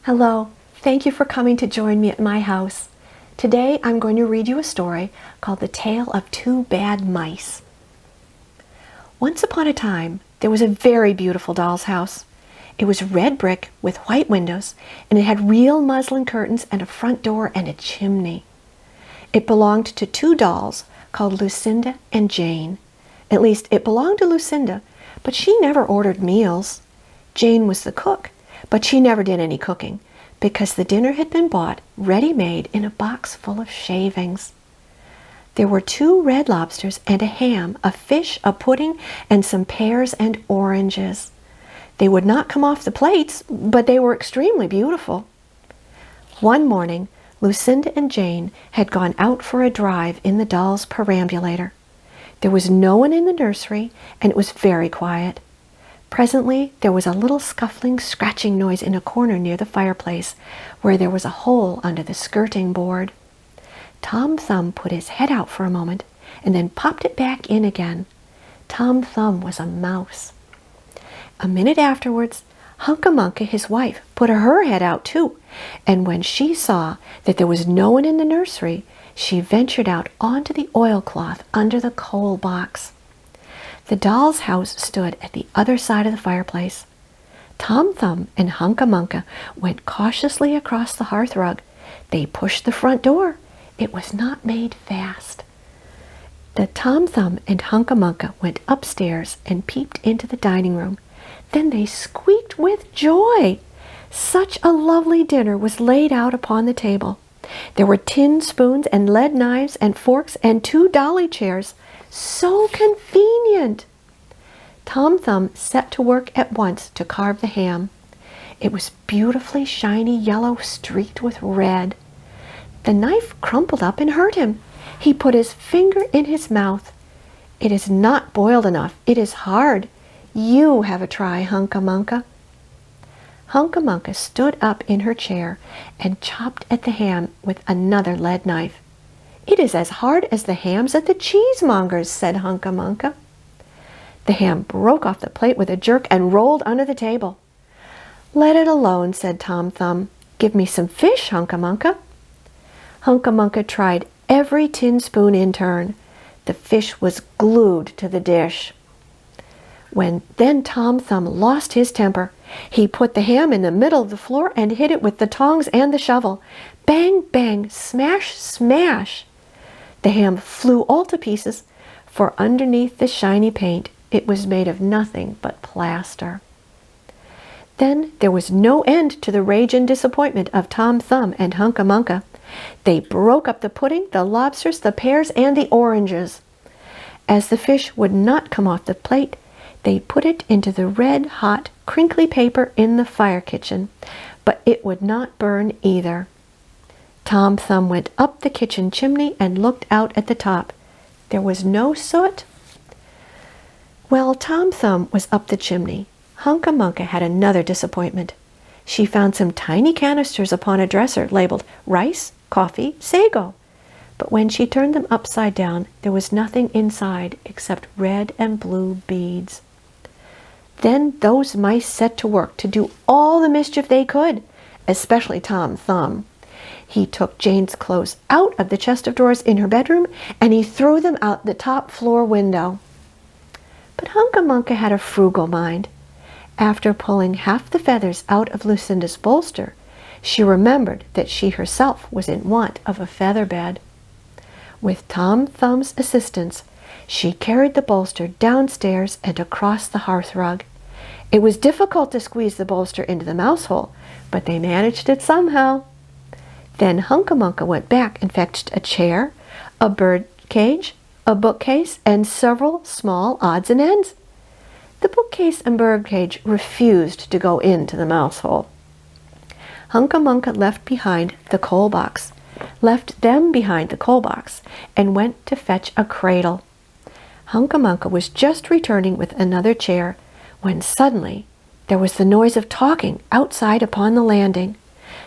Hello, thank you for coming to join me at my house. Today I'm going to read you a story called The Tale of Two Bad Mice. Once upon a time, there was a very beautiful doll's house. It was red brick with white windows, and it had real muslin curtains and a front door and a chimney. It belonged to two dolls called Lucinda and Jane. At least it belonged to Lucinda, but she never ordered meals. Jane was the cook, but she never did any cooking because the dinner had been bought ready-made in a box full of shavings. There were 2 red lobsters and a ham, a fish, a pudding, and some pears and oranges. They would not come off the plates, but they were extremely beautiful. One morning, Lucinda and Jane had gone out for a drive in the doll's perambulator. There was no one in the nursery, and it was very quiet. Presently, there was a little scuffling, scratching noise in a corner near the fireplace, where there was a hole under the skirting board. Tom Thumb put his head out for a moment, and then popped it back in again. Tom Thumb was a mouse. A minute afterwards, Hunca-Munca, his wife, put her head out too, and when she saw that there was no one in the nursery, she ventured out onto the oilcloth under the coal box. The doll's house stood at the other side of the fireplace. Tom Thumb and Hunca-Munca went cautiously across the hearthrug. They pushed the front door. It was not made fast. The Tom Thumb and Hunca-Munca went upstairs and peeped into the dining room. Then they squeaked with joy. Such a lovely dinner was laid out upon the table. There were tin spoons and lead knives and forks and 2 dolly chairs. So convenient! Tom Thumb set to work at once to carve the ham. It was beautifully shiny yellow streaked with red. The knife crumpled up and hurt him. He put his finger in his mouth. It is not boiled enough. It is hard. You have a try, Hunca-Munca. Hunca-Munca stood up in her chair and chopped at the ham with another lead knife. It is as hard as the hams at the cheesemonger's, said Hunca-Munca. The ham broke off the plate with a jerk and rolled under the table. Let it alone, said Tom Thumb. Give me some fish, Hunca-Munca. Hunca-Munca tried every tin spoon in turn. The fish was glued to the dish. Then Tom Thumb lost his temper. He put the ham in the middle of the floor and hit it with the tongs and the shovel. Bang, bang, smash, smash. The ham flew all to pieces, for underneath the shiny paint it was made of nothing but plaster. Then there was no end to the rage and disappointment of Tom Thumb and Hunca-Munca. They broke up the pudding, the lobsters, the pears, and the oranges. As the fish would not come off the plate, they put it into the red-hot, crinkly paper in the fire kitchen, but it would not burn either. Tom Thumb went up the kitchen chimney and looked out at the top. There was no soot. Well, Tom Thumb was up the chimney. Hunca-Munca had another disappointment. She found some tiny canisters upon a dresser labeled rice, coffee, sago. But when she turned them upside down, there was nothing inside except red and blue beads. Then those mice set to work to do all the mischief they could, especially Tom Thumb. He took Jane's clothes out of the chest of drawers in her bedroom, and he threw them out the top floor window. But Hunca-Munca had a frugal mind. After pulling half the feathers out of Lucinda's bolster, she remembered that she herself was in want of a feather bed. With Tom Thumb's assistance, she carried the bolster downstairs and across the hearthrug. It was difficult to squeeze the bolster into the mouse hole, but they managed it somehow. Then Hunca-Munca went back and fetched a chair, a bird cage, a bookcase, and several small odds and ends. The bookcase and bird cage refused to go into the mouse hole. Hunca-Munca left them behind the coal box, and went to fetch a cradle. Hunca-Munca was just returning with another chair when suddenly there was the noise of talking outside upon the landing.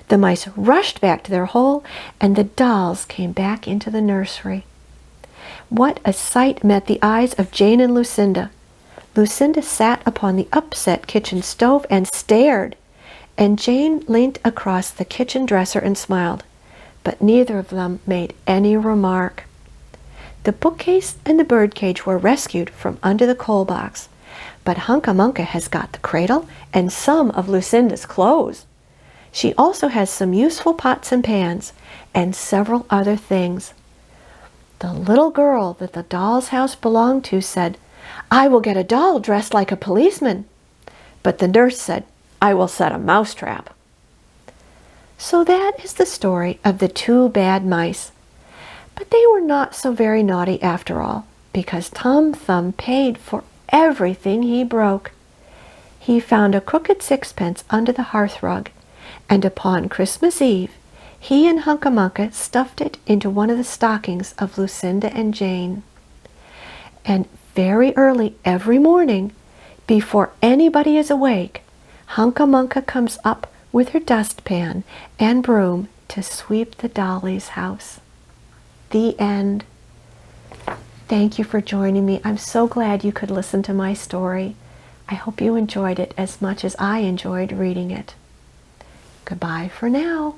The mice rushed back to their hole, and the dolls came back into the nursery. What a sight met the eyes of Jane and Lucinda! Lucinda sat upon the upset kitchen stove and stared. and Jane leaned across the kitchen dresser and smiled, but neither of them made any remark. The bookcase and the birdcage were rescued from under the coal box, but Hunca-Munca has got the cradle and some of Lucinda's clothes. She also has some useful pots and pans and several other things. The little girl that the doll's house belonged to said, "I will get a doll dressed like a policeman." But the nurse said, "I will set a mousetrap." So that is the story of the two bad mice. But they were not so very naughty after all, because Tom Thumb paid for everything he broke. He found a crooked sixpence under the hearthrug, and upon Christmas Eve, he and Hunca-Munca stuffed it into one of the stockings of Lucinda and Jane. And very early every morning, before anybody is awake, Hunca-Munca comes up with her dustpan and broom to sweep the dolly's house. The end. Thank you for joining me. I'm so glad you could listen to my story. I hope you enjoyed it as much as I enjoyed reading it. Goodbye for now.